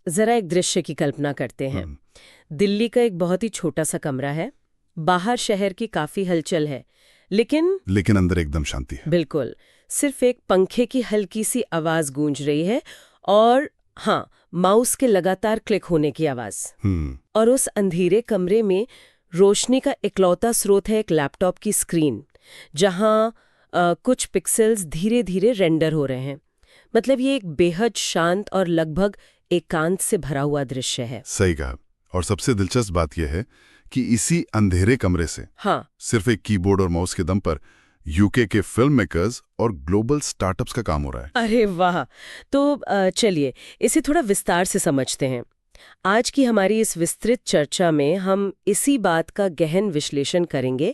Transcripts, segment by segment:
जरा एक दृश्य की कल्पना करते हैं। दिल्ली का एक बहुत ही छोटा सा कमरा है, बाहर शहर की काफी हलचल है, लेकिन अंदर एकदम शांति है। बिल्कुल, सिर्फ एक पंखे की हल्की सी आवाज गूंज रही है और हाँ, माउस के लगातार क्लिक होने की आवाज। और उस अंधेरे कमरे में रोशनी का इकलौता स्रोत है एक लैपटॉप की स्क्रीन, जहां कुछ पिक्सेल्स धीरे धीरे रेंडर हो रहे हैं। मतलब ये एक बेहद शांत और लगभग एकांत से भरा हुआ दृश्य है। सही कहा। और सबसे दिलचस्प बात यह है कि इसी अंधेरे कमरे से सिर्फ एक कीबोर्ड और माउस के दम पर यूके के फिल्म मेकर्स और ग्लोबल स्टार्टअप्स का काम हो रहा है। अरे वाह! तो चलिए इसे थोड़ा विस्तार से समझते हैं। आज की हमारी इस विस्तृत चर्चा में हम इसी बात का गहन विश्लेषण करेंगे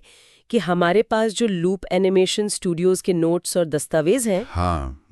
कि हमारे पास जो लूप एनिमेशन स्टूडियोज के नोट्स और दस्तावेज हैं,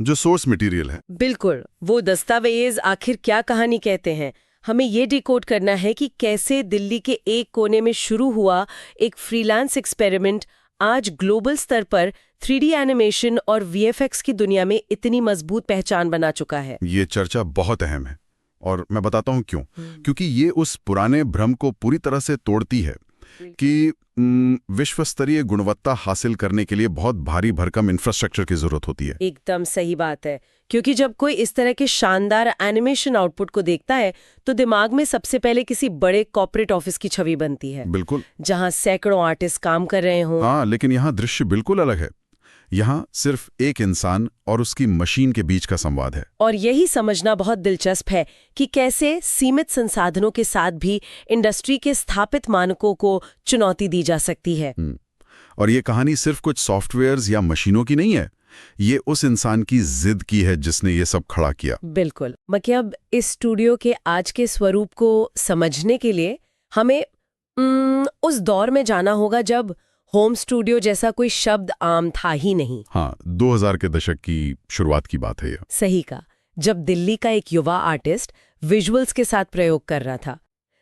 जो सोर्स मटेरियल है, बिल्कुल, वो दस्तावेज आखिर क्या कहानी कहते हैं। हमें ये डिकोड करना है कि कैसे दिल्ली के एक कोने में शुरू हुआ एक फ्रीलांस एक्सपेरिमेंट आज ग्लोबल स्तर पर 3D एनिमेशन और VFX की दुनिया में इतनी मजबूत पहचान बना चुका है। ये चर्चा बहुत अहम है और मैं बताता हूँ क्यों। क्योंकि ये उस पुराने भ्रम को पूरी तरह से तोड़ती है कि विश्व स्तरीय गुणवत्ता हासिल करने के लिए बहुत भारी भरकम इंफ्रास्ट्रक्चर की जरूरत होती है। एकदम सही बात है, क्योंकि जब कोई इस तरह के शानदार एनिमेशन आउटपुट को देखता है तो दिमाग में सबसे पहले किसी बड़े कॉर्पोरेट ऑफिस की छवि बनती है। बिल्कुल, जहां सैकड़ों आर्टिस्ट काम कर रहे हों। लेकिन यहाँ दृश्य बिल्कुल अलग है। यहाँ सिर्फ एक इंसान और उसकी मशीन के बीच का संवाद है। और यही समझना बहुत दिलचस्प है कि कैसे सीमित संसाधनों के साथ भी इंडस्ट्री के स्थापित मानकों को चुनौती दी जा सकती है। और ये कहानी सिर्फ कुछ सॉफ्टवेयर्स या मशीनों की नहीं है, ये उस इंसान की जिद की है जिसने ये सब खड़ा किया। बिल्कुल। मतलब इस स्टूडियो के आज के स्वरूप को समझने के लिए हमें उस दौर में जाना होगा जब होम स्टूडियो जैसा कोई शब्द आम था ही नहीं। 2000 के दशक की शुरुआत की बात है ये। सही कहा, जब दिल्ली का एक युवा आर्टिस्ट विजुअल्स के साथ प्रयोग कर रहा था।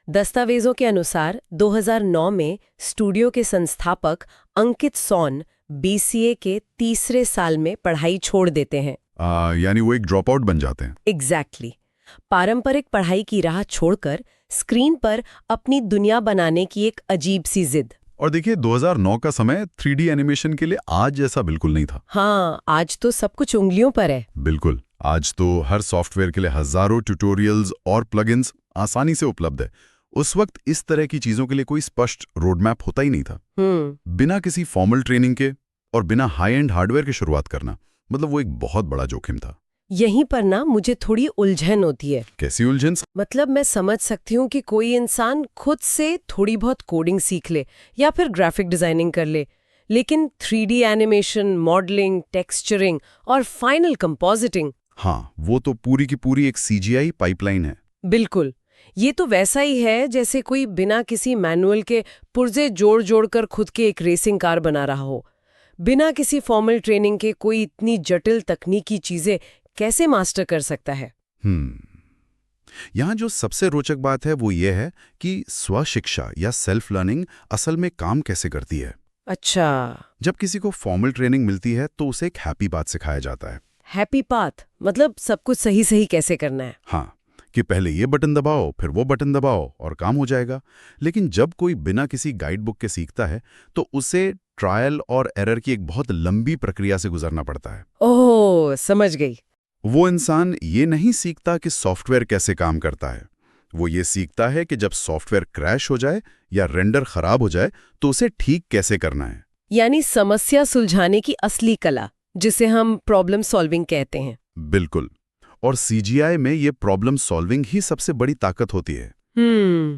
दस्तावेजों के अनुसार 2009 में स्टूडियो के संस्थापक अंकित सोन BCA के तीसरे साल में पढ़ाई छोड़ देते हैं। यानी वो एक ड्रॉप आउट बन जाते हैं। एग्जैक्टली। पारंपरिक पढ़ाई की राह छोड़कर स्क्रीन पर अपनी दुनिया बनाने की एक अजीब सी जिद। और देखिए 2009 का समय 3D एनिमेशन के लिए आज जैसा बिल्कुल नहीं था। आज तो सब कुछ उंगलियों पर है। बिल्कुल, आज तो हर सॉफ्टवेयर के लिए हजारों ट्यूटोरियल्स और प्लगइन्स आसानी से उपलब्ध है। उस वक्त इस तरह की चीजों के लिए कोई स्पष्ट रोडमैप होता ही नहीं था। बिना किसी फॉर्मल ट्रेनिंग के और बिना हाई एंड हार्डवेयर की शुरुआत करना, मतलब वो एक बहुत बड़ा जोखिम था। यहीं पर ना मुझे थोड़ी उलझन होती है। कैसी उलझन? मतलब मैं समझ सकती हूँ कि कोई इंसान खुद से थोड़ी बहुत कोडिंग सीख ले या फिर ग्राफिक डिजाइनिंग कर ले, लेकिन 3D एनिमेशन, मॉडलिंग, टेक्सचरिंग और फाइनल कंपोजिटिंग, वो तो पूरी की पूरी एक CGI पाइपलाइन है। बिल्कुल, ये तो वैसा ही है जैसे कोई बिना किसी मैनुअल के पुर्जे जोड़ जोड़कर खुद के एक रेसिंग कार बना रहा हो। बिना किसी फॉर्मल ट्रेनिंग के कोई इतनी जटिल तकनीकी चीजें कैसे मास्टर कर सकता है? यहाँ जो सबसे रोचक बात है वो ये है कि स्वशिक्षा या सेल्फ लर्निंग असल में काम कैसे करती है। अच्छा, जब किसी को फॉर्मल ट्रेनिंग मिलती है तो उसे एक हैप्पी पाथ सिखाया जाता है। हैप्पी पाथ मतलब सब कुछ सही सही कैसे करना है। कि पहले ये बटन दबाओ, फिर वो बटन दबाओ और काम हो जाएगा। लेकिन जब कोई बिना किसी गाइड बुक के सीखता है तो उसे ट्रायल और एरर की एक बहुत लंबी प्रक्रिया से गुजरना पड़ता है। ओह, समझ गई। वो इंसान ये नहीं सीखता कि सॉफ्टवेयर कैसे काम करता है, वो ये सीखता है कि जब सॉफ्टवेयर क्रैश हो जाए या रेंडर खराब हो जाए तो उसे ठीक कैसे करना है। यानी समस्या सुलझाने की असली कला, जिसे हम प्रॉब्लम सॉल्विंग कहते हैं। बिल्कुल, और CGI में ये प्रॉब्लम सॉल्विंग ही सबसे बड़ी ताकत होती है।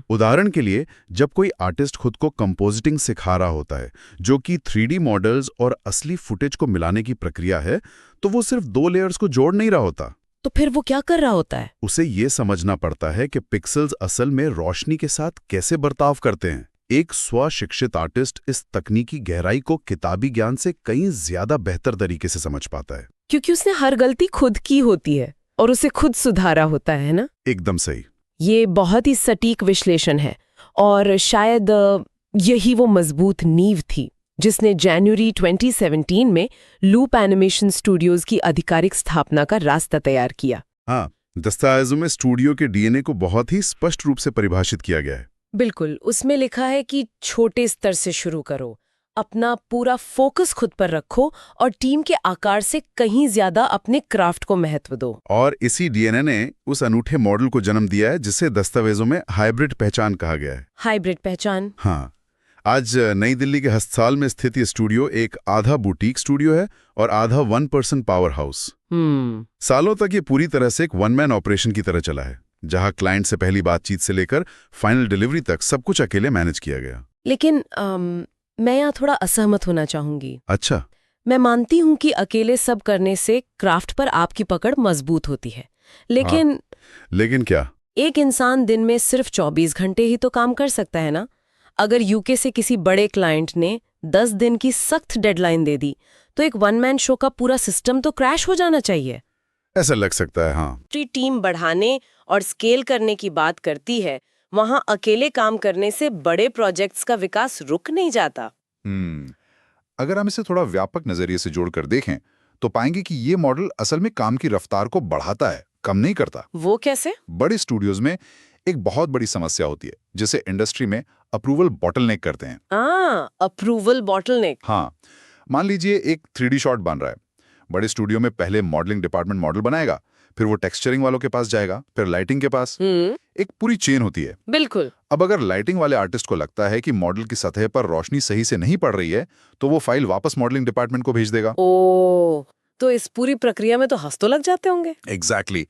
उदाहरण के लिए, जब कोई आर्टिस्ट खुद को कंपोजिटिंग सिखा रहा होता है, जो कि 3D मॉडल्स और असली फुटेज को मिलाने की प्रक्रिया है, तो वो सिर्फ 2 लेयर्स को जोड़ नहीं रहा होता। तो फिर वो क्या कर रहा होता है? उसे ये समझना पड़ता है कि पिक्सेल्स असल में रोशनी के साथ कैसे बर्ताव करते हैं। एक स्वशिक्षित आर्टिस्ट इस तकनीकी गहराई को किताबी ज्ञान से कहीं ज्यादा बेहतर तरीके से समझ पाता है, क्योंकि उसने हर गलती खुद की होती है और उसे खुद सुधारा होता है ना। एकदम सही। ये बहुत ही सटीक विश्लेषण है और शायद यही वो मजबूत नींव थी जिसने जनवरी 2017 में लूप एनिमेशन स्टूडियोज की आधिकारिक स्थापना का रास्ता तैयार किया। दस्तावेजों में स्टूडियो के डीएनए को बहुत ही स्पष्ट रूप से परिभाषित किया गया है। बिल्कुल, उसमें लिखा है कि छोटे स्तर से शुरू करो, अपना पूरा फोकस खुद पर रखो और टीम के आकार से कहीं ज्यादा अपने क्राफ्ट को महत्व दो। और इसी डीएनए ने उस अनूठे मॉडल को जन्म दिया है जिसे दस्तावेजों में हाइब्रिड पहचान कहा गया है। हाइब्रिड पहचान? हाँ, आज नई दिल्ली के हस्तसाल में स्थित ये स्टूडियो एक आधा बुटीक स्टूडियो है और आधा 1% पावर हाउस। सालों तक ये पूरी तरह से एक वन मैन ऑपरेशन की तरह चला है, जहां क्लाइंट से पहली बातचीत से लेकर फाइनल डिलीवरी तक सब कुछ अकेले मैनेज किया गया। लेकिन मैं यहाँ थोड़ा असहमत होना चाहूंगी। अच्छा। मैं मानती हूँ कि अकेले सब करने से क्राफ्ट पर आपकी पकड़ मजबूत होती है, लेकिन लेकिन क्या? एक इंसान दिन में सिर्फ 24 घंटे ही तो काम कर सकता है ना। अगर यूके से किसी बड़े क्लाइंट ने 10 दिन की सख्त डेडलाइन दे दी, तो एक वन मैन शो का पूरा सिस्टम तो क्रैश हो जाना चाहिए। ऐसा लग सकता है, हाँ। टीम बढ़ाने और स्केल करने की बात करती है, वहां अकेले काम करने से बड़े प्रोजेक्ट्स का विकास रुक नहीं जाता। अगर हम इसे थोड़ा व्यापक नजरिए से जोड़कर देखें तो पाएंगे कि ये मॉडल असल में काम की रफ्तार को बढ़ाता है, कम नहीं करता। वो कैसे? बड़े स्टूडियोज में एक बहुत बड़ी समस्या होती है जिसे इंडस्ट्री में अप्रूवल बॉटलनेक कहते हैं। Approval bottleneck. हाँ, मान लीजिए एक 3D शॉट बन रहा है। बड़े स्टूडियो में पहले मॉडलिंग डिपार्टमेंट मॉडल बनाएगा, फिर वो टेक्सचरिंग वालों के पास जाएगा, फिर लाइटिंग के पास। एक पूरी चेन होती है। बिल्कुल। अब अगर लाइटिंग वाले आर्टिस्ट को लगता है कि मॉडल की सतह पर रोशनी सही से नहीं पड़ रही है, तो वो फाइल वापस मॉडलिंग डिपार्टमेंट को भेज देगा। ओह, तो इस पूरी प्रक्रिया में तो हफ्तों लग जाते होंगे। एग्जैक्टली।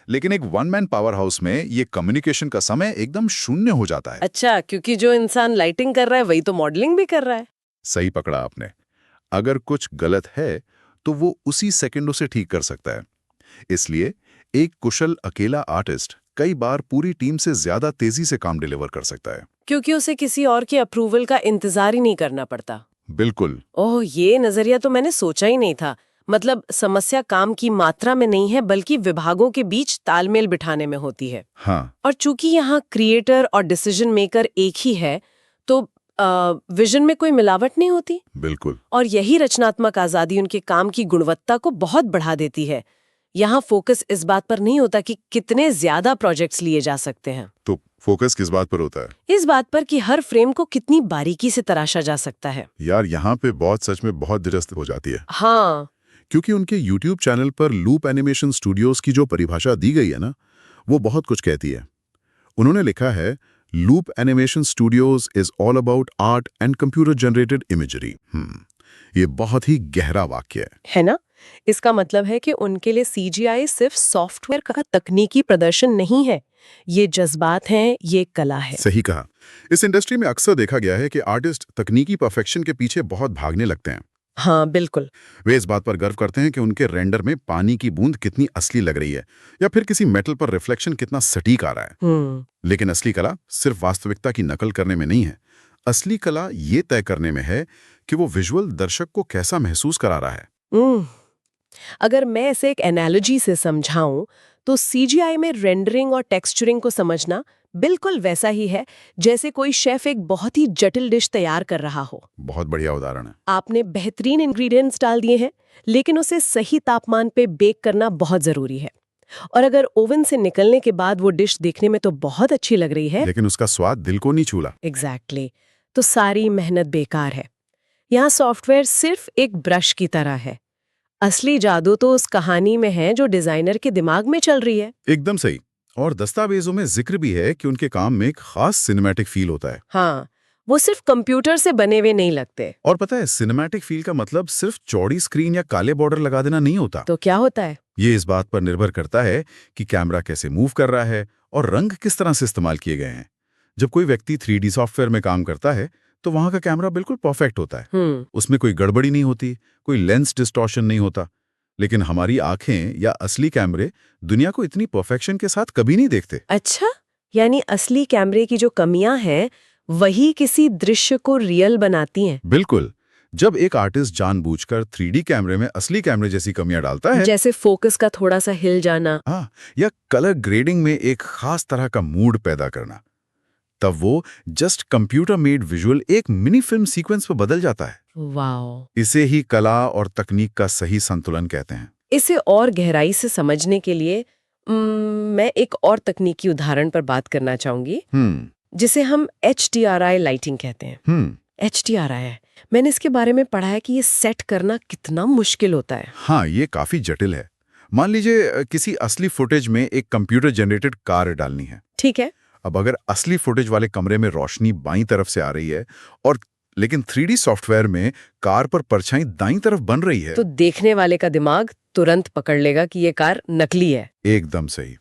लेकिन एक वन मैन पावर हाउस में ये कम्युनिकेशन का समय एकदम शून्य हो जाता है। अच्छा, क्योंकि जो इंसान लाइटिंग कर रहा है वही तो मॉडलिंग भी कर रहा है। सही पकड़ा आपने। अगर कुछ गलत है तो वो उसी सेकंडों से ठीक कर सकता है। इसलिए एक कुशल अकेला आर्टिस्ट कई बार पूरी टीम से ज्यादा तेजी से काम डिलीवर कर सकता है, क्योंकि उसे किसी और के अप्रूवल का इंतजार ही नहीं करना पड़ता। बिल्कुल। ओह, ये नजरिया तो मैंने सोचा ही नहीं था। मतलब समस्या काम की मात्रा में नहीं है, बल्कि विभागों के बीच तालमेल बिठाने में होती है। हाँ। और चूंकि यहाँ क्रिएटर और डिसीजन मेकर एक ही है, तो विजन में कोई मिलावट नहीं होती। बिल्कुल। और यही रचनात्मक आजादी उनके काम की गुणवत्ता को बहुत बढ़ा देती है। यहाँ फोकस इस बात पर नहीं होता कि कितने ज्यादा प्रोजेक्ट्स लिए जा सकते हैं। तो फोकस किस बात पर होता है? इस बात पर कि हर फ्रेम को कितनी बारीकी से तराशा जा सकता है। यार, यहाँ पे बहुत सच में बहुत दिलचस्प हो जाती है। हाँ, क्योंकि उनके YouTube चैनल पर लूप एनिमेशन स्टूडियोज की जो परिभाषा दी गई है ना, वो बहुत कुछ कहती है। उन्होंने लिखा है, loop animation studios is all about art and computer generated imagery. ये बहुत ही गहरा वाक्य है ना? इसका मतलब है कि उनके लिए CGI सिर्फ सॉफ्टवेयर का तकनीकी प्रदर्शन नहीं है, ये जज्बात हैं, ये कला है। सही कहा। इस इंडस्ट्री में अक्सर देखा गया है कि आर्टिस्ट तकनीकी परफेक्शन के पीछे बहुत भागने लगते हैं। हाँ, बिल्कुल। वे इस बात पर गर्व करते हैं कि उनके रेंडर में पानी की बूंद कितनी असली लग रही है या फिर किसी मेटल पर रिफ्लेक्शन कितना सटीक आ रहा है। लेकिन असली कला सिर्फ वास्तविकता की नकल करने में नहीं है। असली कला ये तय करने में है कि वो विजुअल दर्शक को कैसा महसूस करा रहा है। अगर मैं इसे एक एनालॉजी से समझाऊं, तो CGI में रेंडरिंग और टेक्सचरिंग को समझना बिल्कुल वैसा ही है जैसे कोई शेफ एक बहुत ही जटिल डिश तैयार कर रहा हो। बहुत बढ़िया उदाहरण है। आपने बेहतरीन इंग्रेडिएंट्स डाल दिए हैं, लेकिन उसे सही तापमान पे बेक करना बहुत जरूरी है। और अगर ओवन से निकलने के बाद वो डिश देखने में तो बहुत अच्छी लग रही है, लेकिन उसका स्वाद दिल को नहीं छूला। एग्जैक्टली, तो सारी मेहनत बेकार है। यहाँ सॉफ्टवेयर सिर्फ एक ब्रश की तरह है। असली जादू तो उस कहानी में है जो डिजाइनर के दिमाग में चल रही है। एकदम सही। और दस्तावेजों में जिक्र भी है कि उनके काम में एक खास सिनेमैटिक फील होता है। हाँ, वो सिर्फ कंप्यूटर से बने हुए नहीं लगते। और पता है, सिनेमैटिक फील का मतलब सिर्फ चौड़ी स्क्रीन या काले बॉर्डर लगा देना नहीं होता। तो क्या होता है? ये इस बात पर निर्भर करता है कि कैमरा कैसे मूव कर रहा है और रंग किस तरह से इस्तेमाल किए गए हैं। जब कोई व्यक्ति 3D सॉफ्टवेयर में काम करता है तो वहां का कैमरा बिल्कुल परफेक्ट होता है। उसमें कोई गड़बड़ी नहीं होती, कोई लेंस डिस्टॉर्शन नहीं होता। लेकिन हमारी आंखें या असली कैमरे दुनिया को इतनी परफेक्शन के साथ कभी नहीं देखते। अच्छा, यानी असली कैमरे की जो कमियां हैं वही किसी दृश्य को रियल बनाती हैं। बिल्कुल। जब एक आर्टिस्ट जानबूझकर 3D कैमरे में असली कैमरे जैसी कमियां डालता है, जैसे फोकस का थोड़ा सा हिल जाना, या कलर ग्रेडिंग में एक खास तरह का मूड पैदा करना, तब वो जस्ट कंप्यूटर मेड विजुअल एक मिनी फिल्म सीक्वेंस में बदल जाता है। वाओ! इसे ही कला और तकनीक का सही संतुलन कहते हैं। इसे और गहराई से समझने के लिए मैं एक और तकनीकी उदाहरण पर बात करना चाहूंगी जिसे हम HDRI लाइटिंग कहते हैं। HDRI है, मैंने इसके बारे में पढ़ा है कि ये सेट करना कितना मुश्किल होता है। हाँ, ये काफी जटिल है। मान लीजिए किसी असली फुटेज में एक कंप्यूटर जनरेटेड कार डालनी है। ठीक है। अब अगर असली फुटेज वाले कमरे में रोशनी बाईं तरफ से आ रही है और लेकिन 3D सॉफ्टवेयर में कार पर परछाई दाईं तरफ बन रही है, तो देखने वाले का दिमाग तुरंत पकड़ लेगा कि ये कार नकली है। एकदम सही।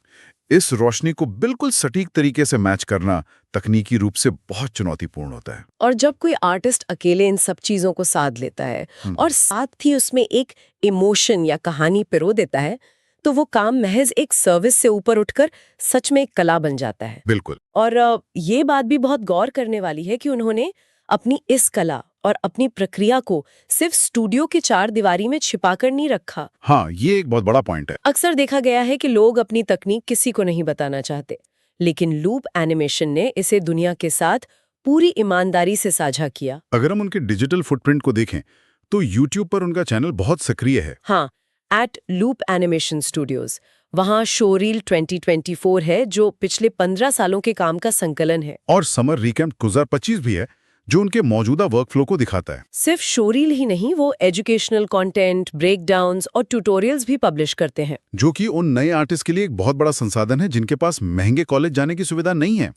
इस रोशनी को बिल्कुल सटीक तरीके से मैच करना तकनीकी रूप से बहुत चुनौतीपूर्ण होता है। और जब कोई आर्टिस्ट अकेले इन सब चीजों को साध लेता है और साथ ही उसमें एक इमोशन या कहानी पिरो देता है, तो वो काम महज एक सर्विस से ऊपर उठकर सच में एक कला बन जाता है। बिल्कुल। और ये बात भी बहुत गौर करने वाली है कि उन्होंने अपनी इस कला और अपनी प्रक्रिया को सिर्फ स्टूडियो के 4 दीवारी में छिपाकर नहीं रखा। हाँ, ये एक बहुत बड़ा पॉइंट है। अक्सर देखा गया है कि लोग अपनी तकनीक किसी को नहीं बताना चाहते, लेकिन लूप एनिमेशन ने इसे दुनिया के साथ पूरी ईमानदारी से साझा किया। अगर हम उनके डिजिटल फुटप्रिंट को देखें तो YouTube पर उनका चैनल बहुत सक्रिय है। हाँ, @Loop Animation Studios। वहाँ शोरील 2024 है जो पिछले 15 सालों के काम का संकलन है। और समर रिकैम्प 2025 भी है जो उनके मौजूदा वर्कफ्लो को दिखाता है। सिर्फ शोरील ही नहीं, वो एजुकेशनल कंटेंट, ब्रेकडाउन्स और ट्यूटोरियल्स भी पब्लिश करते हैं, जो कि उन नए आर्टिस्ट के लिए एक बहुत बड़ा संसाधन है जिनके पास महंगे कॉलेज जाने की सुविधा नहीं है।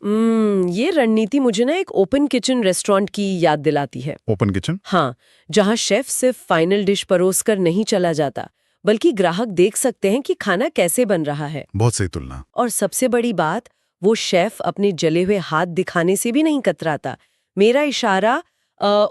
ये रणनीति मुझे ना एक ओपन किचन रेस्टोरेंट की याद दिलाती है। Open kitchen? हाँ, जहाँ शेफ सिर्फ फाइनल डिश परोस कर नहीं चला जाता, बल्कि ग्राहक देख सकते हैं कि खाना कैसे बन रहा है। बहुत सही तुलना। और सबसे बड़ी बात, वो शेफ अपने जले हुए हाथ दिखाने से भी नहीं कतराता। मेरा इशारा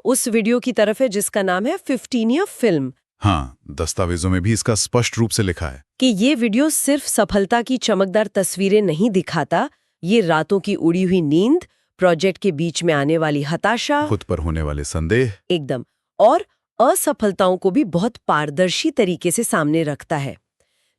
उस वीडियो की तरफ है जिसका नाम है 15 फिल्म। हाँ, दस्तावेजों में भी इसका स्पष्ट रूप से लिखा है कि ये वीडियो सिर्फ सफलता की चमकदार तस्वीरें नहीं दिखाता, ये रातों की उड़ी हुई नींद, प्रोजेक्ट के बीच में आने वाली हताशा, खुद पर होने वाले संदेह, एकदम, और असफलताओं को भी बहुत पारदर्शी तरीके से सामने रखता है।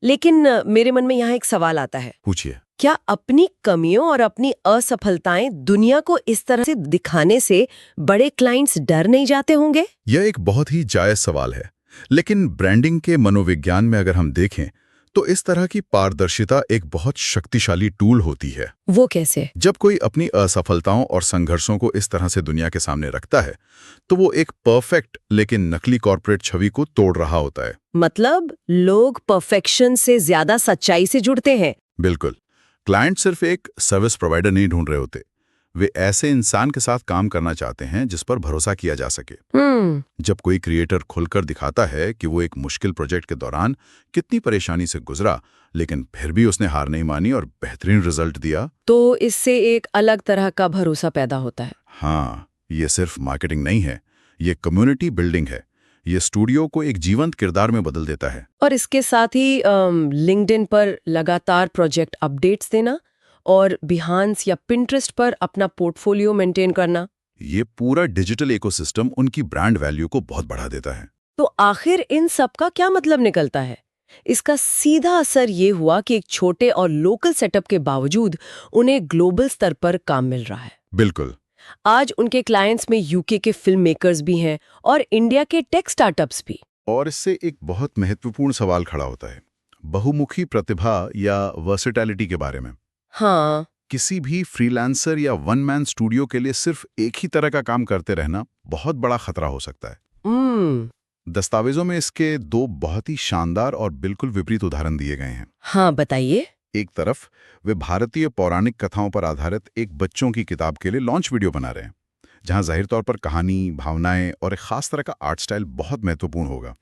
लेकिन मेरे मन में यहाँ एक सवाल आता है। पूछिए। क्या अपनी कमियों और अपनी असफलताएं दुनिया को इस तरह से दिखाने से बड़े क्लाइंट्स डर नहीं जाते होंगे? यह एक बहुत ही जायज सवाल है, लेकिन ब्रांडिंग के मनोविज्ञान में अगर हम देखें तो इस तरह की पारदर्शिता एक बहुत शक्तिशाली टूल होती है। वो कैसे? जब कोई अपनी असफलताओं और संघर्षों को इस तरह से दुनिया के सामने रखता है तो वो एक परफेक्ट लेकिन नकली कॉर्पोरेट छवि को तोड़ रहा होता है। मतलब लोग परफेक्शन से ज्यादा सच्चाई से जुड़ते हैं। बिल्कुल। क्लाइंट सिर्फ एक सर्विस प्रोवाइडर नहीं ढूंढ रहे होते, वे ऐसे इंसान के साथ काम करना चाहते हैं जिस पर भरोसा किया जा सके। जब कोई क्रिएटर खुलकर दिखाता है कि वो एक मुश्किल प्रोजेक्ट के दौरान कितनी परेशानी से गुजरा, लेकिन फिर भी उसने हार नहीं मानी और बेहतरीन रिजल्ट दिया, तो इससे एक अलग तरह का भरोसा पैदा होता है। हाँ, ये सिर्फ मार्केटिंग नहीं है, ये कम्युनिटी बिल्डिंग है। ये स्टूडियो को एक जीवंत किरदार में बदल देता है। और इसके साथ ही लिंक्डइन पर लगातार प्रोजेक्ट अपडेट्स देना और बिहांस या पिंटरेस्ट पर अपना पोर्टफोलियो मेंटेन करना, ये पूरा डिजिटल इकोसिस्टम उनकी ब्रांड वैल्यू को बहुत बढ़ा देता है। तो आखिर इन सब का क्या मतलब निकलता है? इसका सीधा असर ये हुआ कि एक छोटे और लोकल सेटअप के बावजूद उन्हें ग्लोबल स्तर पर काम मिल रहा है। बिल्कुल। आज उनके क्लाइंट्स में यूके के फिल्म मेकर्स भी हैं और इंडिया के टेक स्टार्टअप्स भी। और इससे एक बहुत महत्वपूर्ण सवाल खड़ा होता है, बहुमुखी प्रतिभा या वर्सेटैलिटी के बारे में। हाँ, किसी भी फ्रीलांसर या वन मैन स्टूडियो के लिए सिर्फ एक ही तरह का काम करते रहना बहुत बड़ा खतरा हो सकता है। दस्तावेजों में इसके 2 बहुत ही शानदार और बिल्कुल विपरीत उदाहरण दिए गए हैं। हाँ, बताइए। एक तरफ वे भारतीय पौराणिक कथाओं पर आधारित एक बच्चों की किताब के लिए लॉन्च वीडियो बना रहे हैं, जहां जाहिर तौर पर कहानी, भावनाएं और एक खास तरह का आर्ट स्टाइल बहुत महत्वपूर्ण होगा।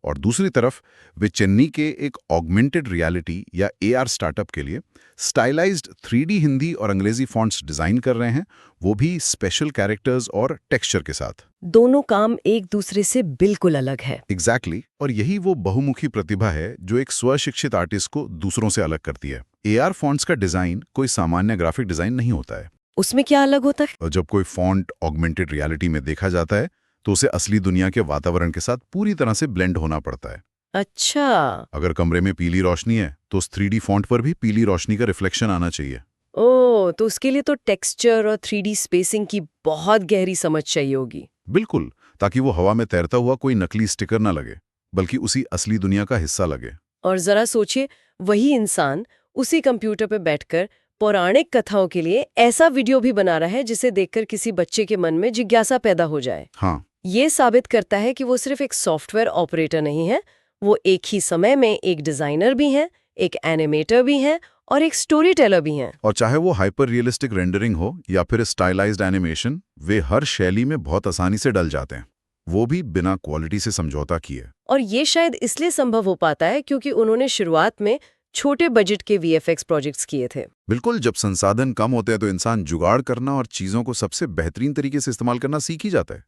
और दूसरी तरफ वे चेन्नई के एक ऑगमेंटेड रियलिटी या AR स्टार्टअप के लिए स्टाइलाइज्ड 3D हिंदी और अंग्रेजी फॉन्ट्स डिजाइन कर रहे हैं, वो भी स्पेशल कैरेक्टर्स और टेक्सचर के साथ। दोनों काम एक दूसरे से बिल्कुल अलग है। एग्जैक्टली। और यही वो बहुमुखी प्रतिभा है जो एक स्वशिक्षित आर्टिस्ट को दूसरों से अलग करती है। AR फॉन्ट्स का डिजाइन कोई सामान्य ग्राफिक डिजाइन नहीं होता है। उसमें क्या अलग होता है? और जब कोई फॉन्ट ऑगमेंटेड रियलिटी में देखा जाता है तो उसे असली दुनिया के वातावरण के साथ पूरी तरह से ब्लेंड होना पड़ता है। अच्छा। अगर कमरे में पीली रोशनी है तो उस 3D फॉन्ट पर भी पीली रोशनी का रिफ्लेक्शन आना चाहिए। ओह, तो उसके लिए तो टेक्सचर और 3D स्पेसिंग की बहुत गहरी समझ चाहिए होगी। बिल्कुल, ताकि वो हवा में तैरता हुआ कोई नकली स्टिकर ना लगे, बल्कि उसी असली दुनिया का हिस्सा लगे। और जरा सोचिए, वही इंसान उसी कंप्यूटर पे बैठकर पौराणिक कथाओं के लिए ऐसा वीडियो भी बना रहा है जिसे देखकर किसी बच्चे के मन में जिज्ञासा पैदा हो जाए। हाँ, ये साबित करता है कि वो सिर्फ एक सॉफ्टवेयर ऑपरेटर नहीं है, वो एक ही समय में एक डिजाइनर भी हैं, एक एनिमेटर भी हैं और एक स्टोरी टेलर भी हैं। और चाहे वो हाइपर रियलिस्टिक रेंडरिंग हो या फिर स्टाइलाइज्ड एनिमेशन, वे हर शैली में बहुत आसानी से डल जाते हैं, वो भी बिना क्वालिटी से समझौता किए। और ये शायद इसलिए संभव हो पाता है क्योंकि उन्होंने शुरुआत में छोटे बजट के VFX प्रोजेक्ट्स किए थे। बिल्कुल, जब संसाधन कम होते हैं तो इंसान जुगाड़ करना और चीजों को सबसे बेहतरीन तरीके से इस्तेमाल करना सीख ही जाता है।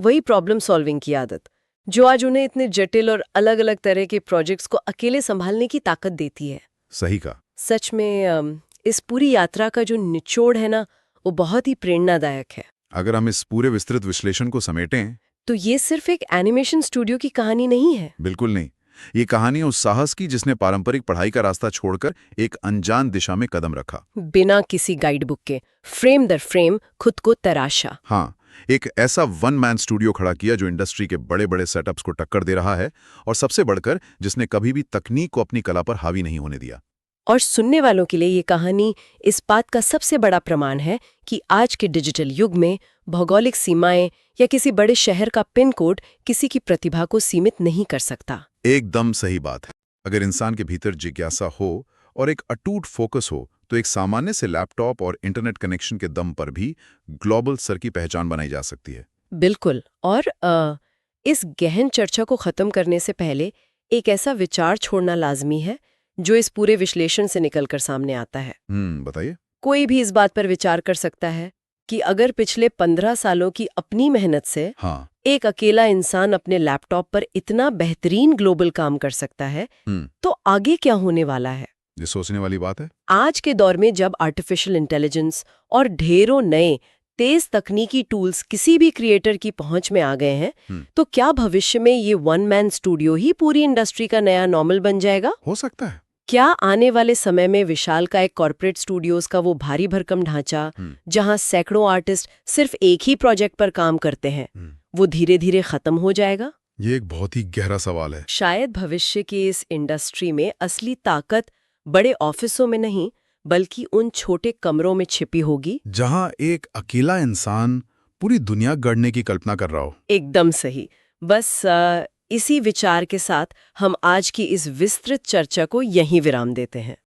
वही प्रॉब्लम सॉल्विंग की आदत जो आज उन्हें इतने जटिल और अलग-अलग तरह के प्रोजेक्ट्स को अकेले संभालने की ताकत देती है। सही कहा। सच में इस पूरी यात्रा का जो निचोड़ है ना, वो बहुत ही प्रेरणादायक है। अगर हम इस पूरे विस्तृत विश्लेषण को समेटें तो ये सिर्फ एक एनिमेशन स्टूडियो की कहानी नहीं है। बिल्कुल नहीं, ये कहानी उस साहस की जिसने पारंपरिक पढ़ाई का रास्ता छोड़कर एक अनजान दिशा में कदम रखा, बिना किसी गाइड बुक के फ्रेम दर फ्रेम खुद को तराशा। हाँ, एक ऐसा वन मैन स्टूडियो खड़ा किया जो इंडस्ट्री के बड़े बड़े सेटअप्स को टक्कर दे रहा है, और सबसे बढ़कर जिसने कभी भी तकनीक को अपनी कला पर हावी नहीं होने दिया। और सुनने वालों के लिए ये कहानी इस बात का सबसे बड़ा प्रमाण है कि आज के डिजिटल युग में भौगोलिक सीमाएं या किसी बड़े शहर का पिन कोड किसी की प्रतिभा को सीमित नहीं कर सकता। एकदम सही बात है। अगर इंसान के भीतर जिज्ञासा हो और एक अटूट फोकस हो तो एक सामान्य से लैपटॉप और इंटरनेट कनेक्शन के दम पर भी ग्लोबल स्तर की पहचान बनाई जा सकती है। बिल्कुल। और इस गहन चर्चा को खत्म करने से पहले एक ऐसा विचार छोड़ना लाजमी है जो इस पूरे विश्लेषण से निकलकर सामने आता है। बताइए। कोई भी इस बात पर विचार कर सकता है कि अगर पिछले 15 सालों की अपनी मेहनत से एक अकेला इंसान अपने लैपटॉप पर इतना बेहतरीन ग्लोबल काम कर सकता है, तो आगे क्या होने वाला है? ये सोचने वाली बात है। आज के दौर में जब आर्टिफिशियल इंटेलिजेंस और ढेरों नए तेज तकनीकी टूल्स किसी भी क्रिएटर की पहुंच में आ गए हैं, तो क्या भविष्य में ये वन मैन स्टूडियो ही पूरी इंडस्ट्री का नया नॉर्मल बन जाएगा? हो सकता है। क्या आने वाले समय में विशाल का एक कॉर्पोरेट स्टूडियोज का वो भारी भरकम ढांचा जहां सैकड़ों आर्टिस्ट सिर्फ एक ही प्रोजेक्ट पर काम करते हैं, वो धीरे धीरे खत्म हो जाएगा? ये एक बहुत ही गहरा सवाल है। शायद भविष्य की इस इंडस्ट्री में असली ताकत बड़े ऑफिसों में नहीं बल्कि उन छोटे कमरों में छिपी होगी जहां एक अकेला इंसान पूरी दुनिया गढ़ने की कल्पना कर रहा हो। एकदम सही। बस इसी विचार के साथ हम आज की इस विस्तृत चर्चा को यहीं विराम देते हैं।